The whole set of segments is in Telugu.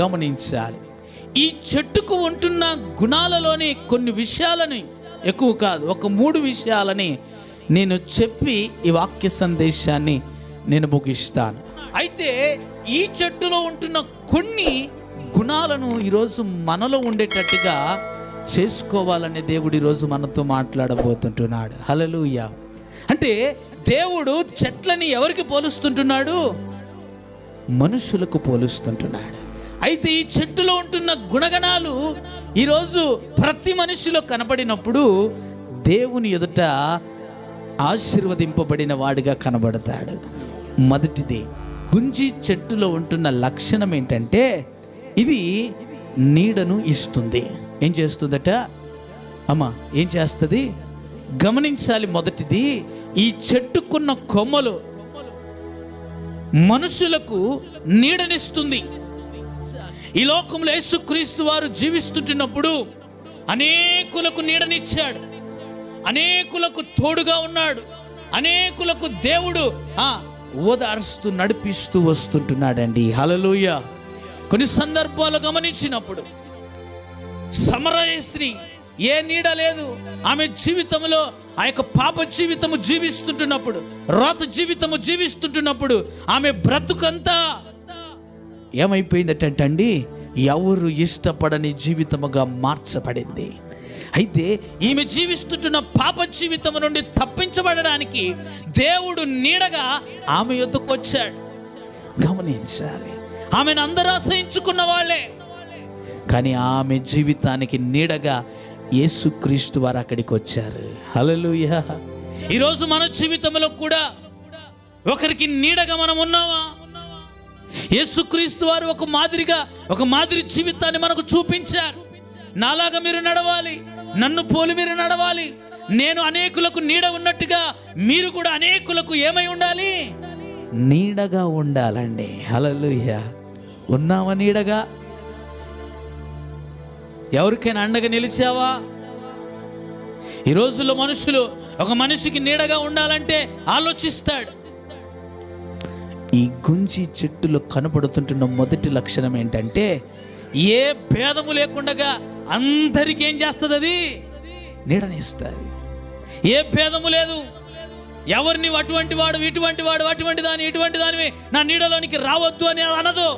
గమనించాలి. ఈ చెట్టుకు ఉంటున్న గుణాలలోని కొన్ని విషయాలని, ఎక్కువ కాదు, ఒక 3 విషయాలని నేను చెప్పి ఈ వాక్య సందేశాన్ని నేను ముగిస్తాను. అయితే ఈ చెట్టులో ఉంటున్న కొన్ని గుణాలను ఈరోజు మనలో ఉండేటట్టుగా చేసుకోవాలని దేవుడు ఈరోజు మనతో మాట్లాడబోతుంటున్నాడు. హల్లెలూయా. అంటే దేవుడు చెట్లని ఎవరికి పోలుస్తుంటున్నాడు? మనుషులకు పోలుస్తుంటున్నాడు. అయితే ఈ చెట్టులో ఉంటున్న గుణగణాలు ఈరోజు ప్రతి మనిషిలో కనబడినప్పుడు దేవుని ఎదుట ఆశీర్వదింపబడిన వాడిగా కనబడతాడు. మొదటిది, గుంజి చెట్టులో ఉంటున్న లక్షణం ఏంటంటే ఇది నీడను ఇస్తుంది. ఏం చేస్తుందట అమ్మా? ఏం చేస్తుంది? గమనించాలి. మొదటిది, ఈ చెట్టుకున్న కొమ్మలు మనుషులకు నీడనిస్తుంది. ఈ లోకంలో యేసుక్రీస్తు వారు జీవిస్తుంటున్నప్పుడు అనేకులకు నీడనిచ్చాడు, అనేకులకు తోడుగా ఉన్నాడు, అనేకులకు దేవుడు ఓదార్స్తూ నడిపిస్తూ వస్తుంటున్నాడండి. హల్లెలూయా. కొన్ని సందర్భాలు గమనించినప్పుడు సమరయ స్త్రీ, ఏ నీడ లేదు ఆమె జీవితంలో. ఆ యొక్క పాప జీవితము జీవిస్తుంటున్నప్పుడు, రోత జీవితము జీవిస్తుంటున్నప్పుడు ఆమె బ్రతుకంతా ఏమైపోయిందటండి? ఎవరు ఇష్టపడని జీవితముగా మార్చబడింది. అయితే ఈమె జీవిస్తుంటున్న పాప జీవితం నుండి తప్పించబడడానికి దేవుడు నీడగా ఆమె యొద్దకు వచ్చాడు. గమనించాలి. ఆమెను అందరూ ఆశ్రయించుకున్న వాళ్ళే, కానీ ఆమె జీవితానికి నీడగా యేసుక్రీస్తు వారు అక్కడికి వచ్చారు. హల్లెలూయా. ఈరోజు మన జీవితంలో కూడా ఒకరికి నీడగా మనం ఉన్నామా? యేసుక్రీస్తు వారు ఒక మాదిరి జీవితాన్ని మనకు చూపించారు. నాలాగా మీరు నడవాలి, నన్ను పోలి మీరు నడవాలి. నేను అనేకులకు నీడ ఉన్నట్టుగా మీరు కూడా అనేకులకు ఏమై ఉండాలి? నీడగా ఉండాలండి. హల్లెలూయా. ఉన్నావా నీడగా? ఎవరికైనా అండగా నిలిచావా? ఈ రోజుల్లో మనుషులు ఒక మనిషికి నీడగా ఉండాలంటే ఆలోచిస్తాడు. ఈ గుంజి చెట్టులో కనబడుతుంటున్న మొదటి లక్షణం ఏంటంటే ఏ భేదము లేకుండా అందరికీ ఏం చేస్తుంది? అది నీడనిస్తుంది. ఏ భేదము లేదు. ఎవరిని అటువంటి వాడు, ఇటువంటి వాడు, అటువంటి దాని, ఇటువంటి దానివి నా నీడలోనికి రావద్దు అని అనదు.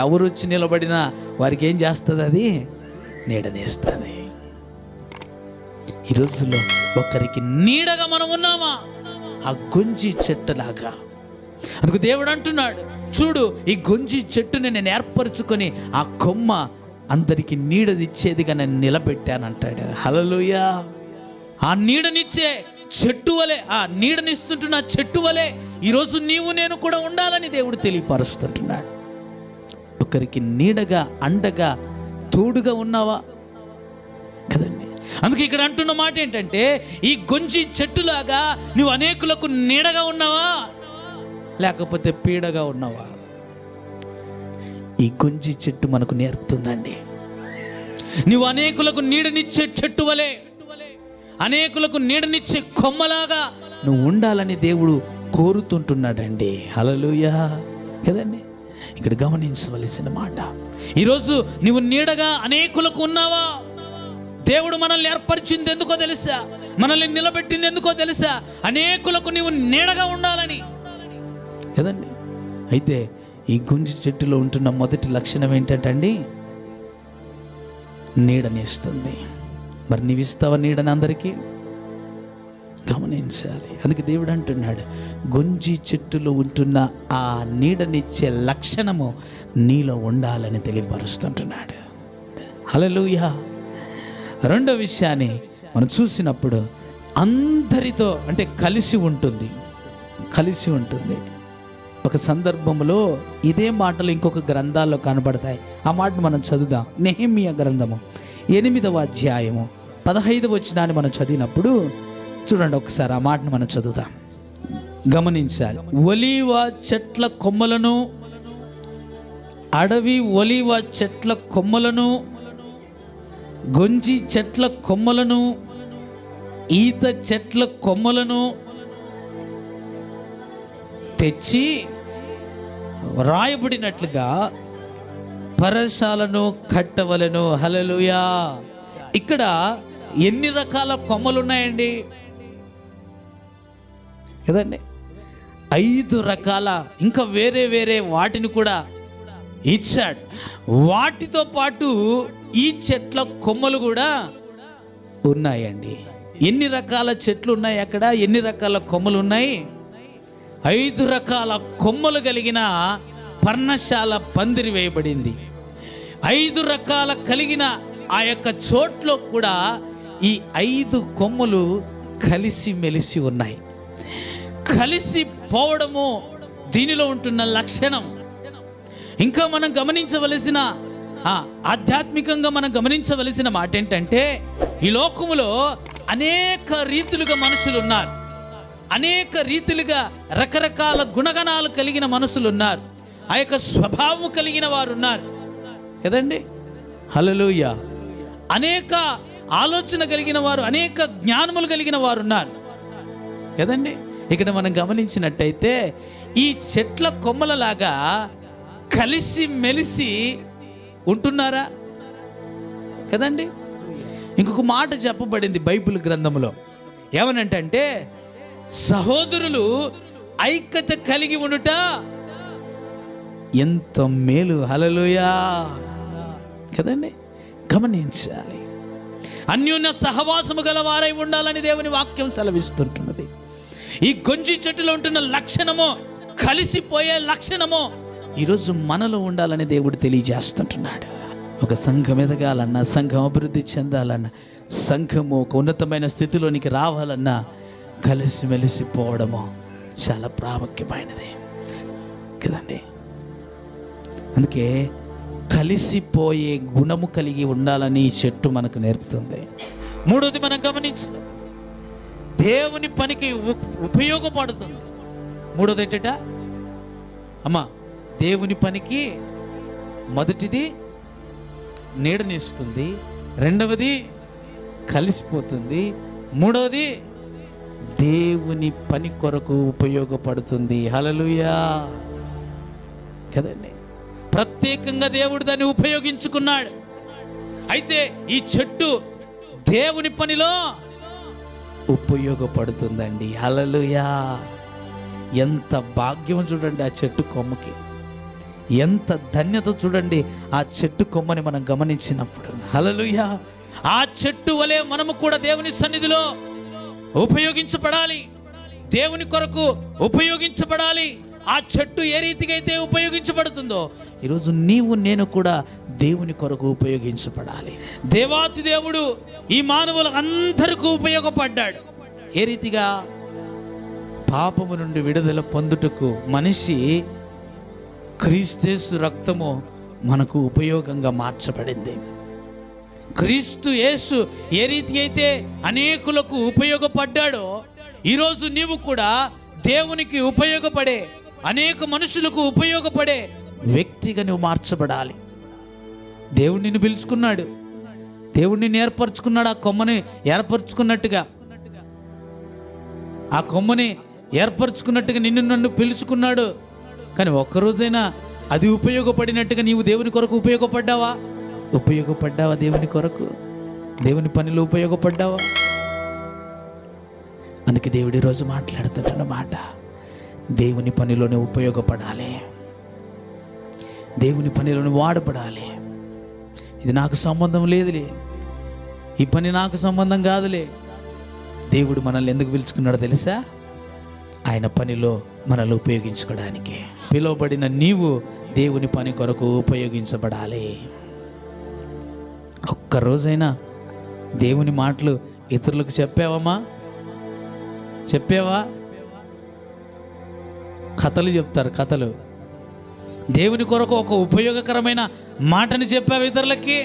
ఎవరు వచ్చి నిలబడినా వారికి ఏం చేస్తుంది? అది నీడనిస్తుంది. ఈ రోజుల్లో ఒకరికి నీడగా మనం ఉన్నామా? ఆ గొంజి చెట్టులాగా. అందుకు దేవుడు అంటున్నాడు, చూడు, ఈ గొంజి చెట్టుని నేను ఏర్పరచుకొని ఆ కొమ్మ అందరికి నీడనిచ్చేదిగా నేను నిలబెట్టానంటాడు. హల్లెలూయా. ఆ నీడనిచ్చే చెట్టు వలె, ఆ నీడనిస్తుంటున్న చెట్టు వలె ఈరోజు నీవు నేను కూడా ఉండాలని దేవుడు తెలియపరుస్తుంటున్నాడు. ఒకరికి నీడగా, అండగా, తోడుగా ఉన్నావా? కదండి. అందుకే ఇక్కడ అంటున్న మాట ఏంటంటే ఈ గొంజి చెట్టులాగా నువ్వు అనేకులకు నీడగా ఉన్నావా, లేకపోతే పీడగా ఉన్నావా? ఈ గొంజి చెట్టు మనకు నేర్పుతుందండి. నువ్వు అనేకులకు నీడనిచ్చే చెట్టు వలె, అనేకులకు నీడనిచ్చే కొమ్మలాగా నువ్వు ఉండాలని దేవుడు కోరుతుంటున్నాడండి. హల్లెలూయా. కదండి. ఇక్కడ గమనించవలసిన మాట, ఈరోజు నువ్వు నీడగా అనేకులకు ఉన్నావా? దేవుడు మనల్ని ఏర్పరిచింది ఎందుకో తెలుసా? మనల్ని నిలబెట్టింది ఎందుకో తెలుసా? అనేకులకు నీవు నీడగా ఉండాలని కదండి. అయితే ఈ గుంజి చెట్టులో ఉంటున్న మొదటి లక్షణం ఏంటంటే నీడనిస్తుంది. మరి నీవు ఇస్తావా నీడని అందరికీ? గమనించాలి. అందుకే దేవుడు అంటున్నాడు, గొంజి చెట్టులో ఉంటున్న ఆ నీడనిచ్చే లక్షణము నీలో ఉండాలని తెలియపరుస్తుంటున్నాడు. హల్లెలూయా. రెండో విషయాన్ని మనం చూసినప్పుడు అందరితో అంటే కలిసి ఉంటుంది. ఒక సందర్భంలో ఇదే మాటలు ఇంకొక గ్రంథాల్లో కనబడతాయి. ఆ మాటను మనం చదువుదాం. నెహెమ్యా గ్రంథము 8వ అధ్యాయము 15వ వచనాన్ని మనం చదివినప్పుడు చూడండి ఒకసారి. ఆ మాటను మనం చదువుదాం. గమనించాలి. ఒలీవ చెట్ల కొమ్మలను, అడవి ఒలీవ చెట్ల కొమ్మలను, గొంజి చెట్ల కొమ్మలను, ఈత చెట్ల కొమ్మలను తెచ్చి రాయబడినట్లుగా పరశాలను కట్టవలెను. హల్లెలూయా. ఇక్కడ ఎన్ని రకాల కొమ్మలు ఉన్నాయండి కదండి? 5 రకాల, ఇంకా వేరే వేరే వాటిని కూడా ఇచ్చాడు. వాటితో పాటు ఈ చెట్ల కొమ్మలు కూడా ఉన్నాయండి. ఎన్ని రకాల చెట్లు ఉన్నాయి అక్కడ? ఎన్ని రకాల కొమ్మలు ఉన్నాయి? 5 రకాల కొమ్మలు కలిగిన పర్ణశాల పందిరి వేయబడింది. 5 రకాల కలిగిన ఆ యొక్క చోట్లో కూడా ఈ 5 కొమ్మలు కలిసి మెలిసి ఉన్నాయి. కలిసి పోవడము దీనిలో ఉంటున్న లక్షణం. ఇంకా మనం గమనించవలసిన ఆధ్యాత్మికంగా మనం గమనించవలసిన మాట ఏంటంటే, ఈ లోకములో అనేక రీతులుగా మనుషులు ఉన్నారు. అనేక రీతిలుగా రకరకాల గుణగణాలు కలిగిన మనుషులు ఉన్నారు. ఆ యొక్క స్వభావం కలిగిన వారు ఉన్నారు కదండి. హల్లెలూయా. అనేక ఆలోచన కలిగిన వారు, అనేక జ్ఞానములు కలిగిన వారు ఉన్నారు కదండి. ఇక్కడ మనం గమనించినట్టయితే ఈ చెట్ల కొమ్మలలాగా కలిసి మెలిసి ఉంటున్నారా కదండి. ఇంకొక మాట చెప్పబడింది బైబిల్ గ్రంథంలో. ఏమనంటే, సహోదరులు ఐక్యత కలిగి ఉండుట ఎంత మేలు. హల్లెలూయా కదండి. గమనించాలి. అన్యోన్య సహవాసము గల వారై ఉండాలని దేవుని వాక్యం సెలవిస్తుంటున్నది. ఈ గొంజి చెట్టులో ఉంటున్న లక్షణము, కలిసిపోయే లక్షణము ఈరోజు మనలో ఉండాలని దేవుడు తెలియజేస్తుంటున్నాడు. ఒక సంఘం ఎదగాలన్నా, సంఘం అభివృద్ధి చెందాలన్నా, సంఘము ఒక ఉన్నతమైన స్థితిలోనికి రావాలన్నా కలిసిమెలిసిపోవడము చాలా ప్రాముఖ్యమైనది కదండి. అందుకే కలిసిపోయే గుణము కలిగి ఉండాలని ఈ చెట్టు మనకు నేర్పుతుంది. 3వది మనం గమనించాలి, దేవుని పనికి ఉపయోగపడుతుంది. 3వది ఏంటట అమ్మా? దేవుని పనికి మొదటిది నీడనిస్తుంది, 2వది కలిసిపోతుంది, 3వది దేవుని పని కొరకు ఉపయోగపడుతుంది. హల్లెలూయా కదండి. ప్రత్యేకంగా దేవుడు దాన్ని ఉపయోగించుకున్నాడు. అయితే ఈ చెట్టు దేవుని పనిలో ఉపయోగపడుతుందండి. హల్లెలూయా. ఎంత భాగ్యం చూడండి ఆ చెట్టు కొమ్మకి, ఎంత ధన్యత చూడండి ఆ చెట్టు కొమ్మని మనం గమనించినప్పుడు. హల్లెలూయా. ఆ చెట్టు వలె మనము కూడా దేవుని సన్నిధిలో ఉపయోగించబడాలి, దేవుని కొరకు ఉపయోగించబడాలి. ఆ చెట్టు ఏ రీతిగా అయితే ఉపయోగించబడుతుందో ఈరోజు నీవు నేను కూడా దేవుని కొరకు ఉపయోగించబడాలి. దేవాతి దేవుడు ఈ మానవులకు అందరికీ ఉపయోగపడ్డాడు. ఏ రీతిగా? పాపము నుండి విడుదల పొందుటకు మనిషి క్రీస్తు రక్తము మనకు ఉపయోగంగా మార్చబడింది. క్రీస్తు యేసు ఏ రీతి అయితే అనేకులకు ఉపయోగపడ్డాడో ఈరోజు నీవు కూడా దేవునికి ఉపయోగపడే, అనేక మనుషులకు ఉపయోగపడే వ్యక్తిగా నువ్వు మార్చబడాలి. దేవుడు నిన్ను పిలుచుకున్నాడు, దేవుడు నిన్ను ఏర్పరచుకున్నాడు. ఆ కొమ్మని ఏర్పరచుకున్నట్టుగా, ఆ కొమ్మని ఏర్పరచుకున్నట్టుగా నిన్ను నన్ను పిలుచుకున్నాడు. కానీ ఒక్కరోజైనా అది ఉపయోగపడినట్టుగా నీవు దేవుని కొరకు ఉపయోగపడ్డావా? దేవుని కొరకు, దేవుని పనిలో ఉపయోగపడ్డావా? అందుకే దేవుడు ఈరోజు మాట్లాడుతున్న మాట, దేవుని పనిలోనే ఉపయోగపడాలి, దేవుని పనిలోనే వాడపడాలి. ఇది నాకు సంబంధం లేదులే, ఈ పని నాకు సంబంధం కాదులే. దేవుడు మనల్ని ఎందుకు పిలుచుకున్నాడో తెలుసా? ఆయన పనిలో మనల్ని ఉపయోగించుకోవడానికి. పిలువబడిన నీవు దేవుని పని కొరకు ఉపయోగించబడాలి. ఒక్కరోజైనా దేవుని మాటలు ఇతరులకు చెప్పావమ్మా? చెప్పావా? కథలు చెప్తారు, కథలు. దేవుని కొరకు ఒక ఉపయోగకరమైన మాటని చెప్పావు ఇతరులకి?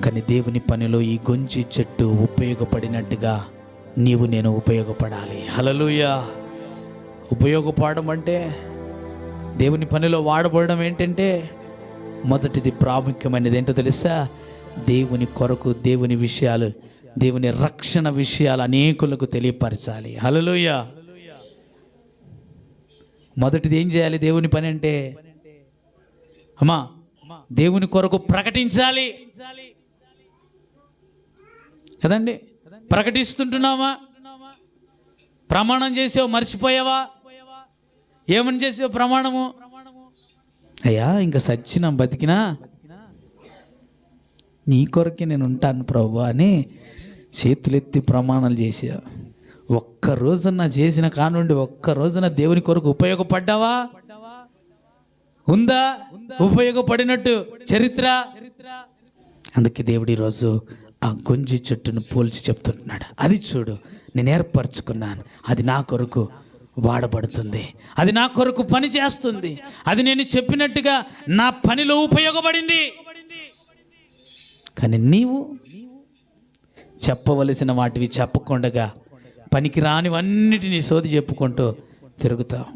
కానీ దేవుని పనిలో ఈ గొంజి చెట్టు ఉపయోగపడినట్టుగా నీవు నేను ఉపయోగపడాలి. హల్లెలూయా. ఉపయోగపడడం అంటే, దేవుని పనిలో వాడబడడం ఏంటంటే, మొదటిది ప్రాముఖ్యమైనది ఏంటో తెలుసా? దేవుని కొరకు, దేవుని విషయాలు, దేవుని రక్షణ విషయాలు అనేకులకు తెలియపరచాలి. హల్లెలూయా. మొదటిది ఏం చేయాలి? దేవుని పని అంటే అమ్మా దేవుని కొరకు ప్రకటించాలి కదండి. ప్రకటిస్తుంటున్నామా? ప్రమాణం చేసావు, మర్చిపోయావా? ఏమని చేసావు ప్రమాణము? అయ్యా ఇంకా సచ్చినా బతికినా నీ కొరకే నేను ఉంటాను ప్రభు అని చేతులెత్తి ప్రమాణాలు చేసా. ఒక్క రోజున చేసిన కానుండి ఒక్క రోజున దేవుని కొరకు ఉపయోగపడ్డావా? ఉందా ఉపయోగపడినట్టు చరిత్ర? అందుకే దేవుడు ఈరోజు ఆ గొంజి చెట్టును పోల్చి చెప్తుంటున్నాడు, అది చూడు నేను ఏర్పరచుకున్నాను, అది నా కొరకు వాడబడుతుంది, అది నా కొరకు పని చేస్తుంది, అది నేను చెప్పినట్టుగా నా పనిలో ఉపయోగపడింది. కానీ నీవు చెప్పవలసిన వాటివి చెప్పకుండగా పనికి రానివన్నిటినీ సోది చెప్పుకుంటూ తిరుగుతావు.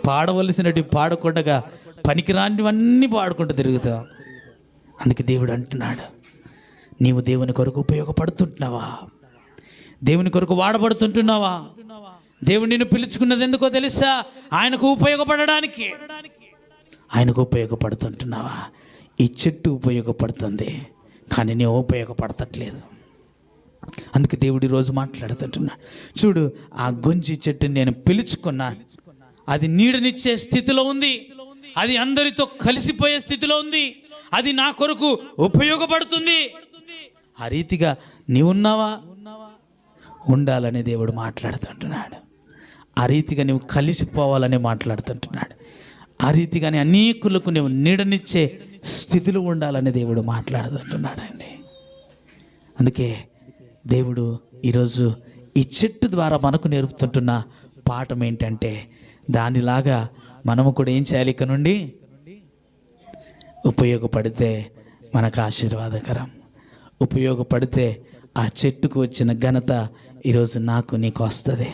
పాడవలసినవి పాడకుండగా పనికి రానివన్నీ పాడుకుంటూ తిరుగుతావు. అందుకే దేవుడు అంటున్నాడు, నీవు దేవుని కొరకు ఉపయోగపడుతుంటున్నావా? దేవుని కొరకు వాడబడుతుంటున్నావా? దేవుడు నిన్ను పిలుచుకున్నది ఎందుకో తెలుసా? ఆయనకు ఉపయోగపడడానికి. ఆయనకు ఉపయోగపడుతుంటున్నావా? ఈ చెట్టు ఉపయోగపడుతుంది కానీ నీవు ఉపయోగపడతట్లేదు. అందుకే దేవుడు ఈరోజు మాట్లాడుతుంటున్నా, చూడు ఆ గొంజి చెట్టుని నేను పిలుచుకున్నా, అది నీడనిచ్చే స్థితిలో ఉంది, అది అందరితో కలిసిపోయే స్థితిలో ఉంది, అది నా కొరకు ఉపయోగపడుతుంది. ఆ రీతిగా నీవున్నావా? ఉండాలని దేవుడు మాట్లాడుతుంటున్నాడు. ఆ రీతిగా నువ్వు కలిసిపోవాలని మాట్లాడుతుంటున్నాడు. ఆ రీతిగానే అనేకులకు నువ్వు నీడనిచ్చే స్థితిలో ఉండాలని దేవుడు మాట్లాడుతుంటున్నాడు అండి. అందుకే దేవుడు ఈరోజు ఈ చెట్టు ద్వారా మనకు నేర్పుతుంటున్న పాఠం ఏంటంటే, దానిలాగా మనము కూడా ఏం చేయాలి? ఇక నుండి ఉపయోగపడితే మనకు ఆశీర్వాదకరం, ఉపయోగపడితే ఆ చెట్టుకు వచ్చిన ఘనత ఈరోజు నాకు నీకు వస్తుంది.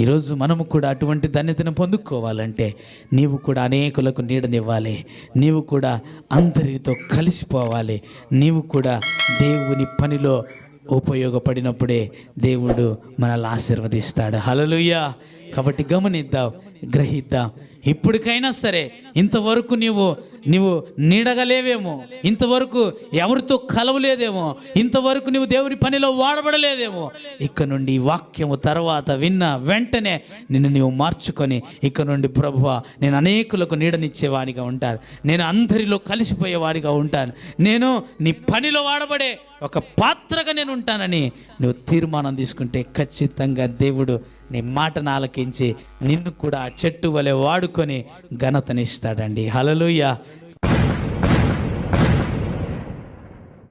ఈరోజు మనము కూడా అటువంటి ధన్యతను పొందుకోవాలంటే నీవు కూడా అనేకులకు నీడనివ్వాలి, నీవు కూడా అందరితో కలిసిపోవాలి, నీవు కూడా దేవుని పనిలో ఉపయోగపడినప్పుడే దేవుడు మనల్ని ఆశీర్వదిస్తాడు. హల్లెలూయా. కాబట్టి గమనిద్దాం, గ్రహిద్దాం. ఇప్పటికైనా సరే ఇంతవరకు నీవు నీడగలేవేమో, ఇంతవరకు ఎవరితో కలవలేదేమో, ఇంతవరకు నువ్వు దేవుని పనిలో వాడబడలేదేమో, ఇక నుండి ఈ వాక్యము తర్వాత విన్న వెంటనే నిన్ను నీవు మార్చుకొని ఇక నుండి ప్రభువా నేను అనేకులకు నీడనిచ్చేవాడిగా ఉంటాను, నేను అందరిలో కలిసిపోయేవాడిగా ఉంటాను, నేను నీ పనిలో వాడబడే ఒక పాత్రగా నేను ఉంటానని నువ్వు తీర్మానం తీసుకుంటే ఖచ్చితంగా దేవుడు నీ మాటను ఆలకించి నిన్ను కూడా ఆ చెట్టు వలె వాడుకొని ఘనతనిస్తాడండి. హల్లెలూయా.